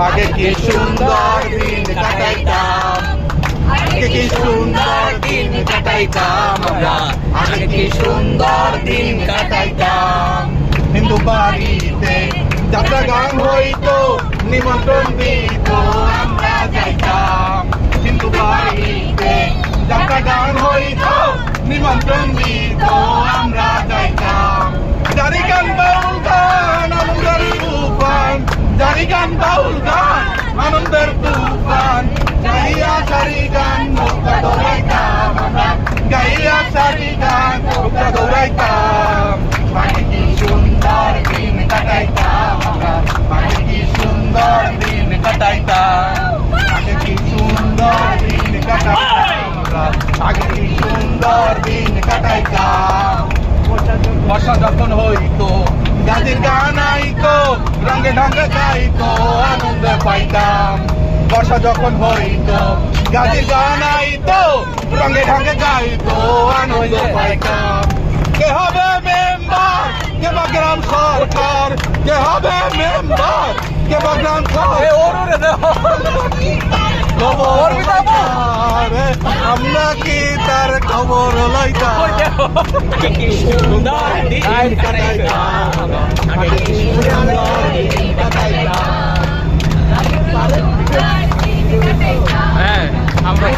আগে কি সুন্দর দিন কাটাইতাম, আগে কি সুন্দর দিন কাটাইতাম আমরা, আগে কি সুন্দর দিন কাটাইতাম। হিন্দু বাড়িতে যাত্রা গান হইতো, নিমন্ত্রণ দিত আমরা যাইতাম। হিন্দু বাড়িতে যাত্রা গান হইতো, নিমন্ত্রণ দিত আমরা যাইতাম। জারি গান বাউল গান আনন্দের তুফান, জারি গান বাউল গান আনন্দের তুফান, গাইয়া সারি গান নৌকা দৌড়াইতাম আমরা, গাইয়া সারি গান নৌকা দৌড়াইতাম। আগে কি সুন্দর দিন কাটাইতাম আমরা, আগে কি সুন্দর দিন কাটাইতাম, আগে কি সুন্দর দিন কাটাইতাম আমরা, আগে কি সুন্দর দিন কাটাইতাম। বর্ষা যখন হইতো গানের গান আইতো, রঙে ঢঙ্গে গাইতো আনন্দ পাইতাম। বর্ষা যখন হইতো গানের গান আইতো, রঙে ঢঙ্গে গাইতো আনন্দ পাইতাম। কে হবে মেম্বার, কে বা গ্রাম সরকার, কে হবে মেম্বার, কে বা গ্রাম সরকার, খবর আমরা কি তার খবর লইতাম। কি সুন্দর দিন কাটাইতাম, আগে কি সুন্দর দিন কাটাইতাম। হ্যাঁ আমরা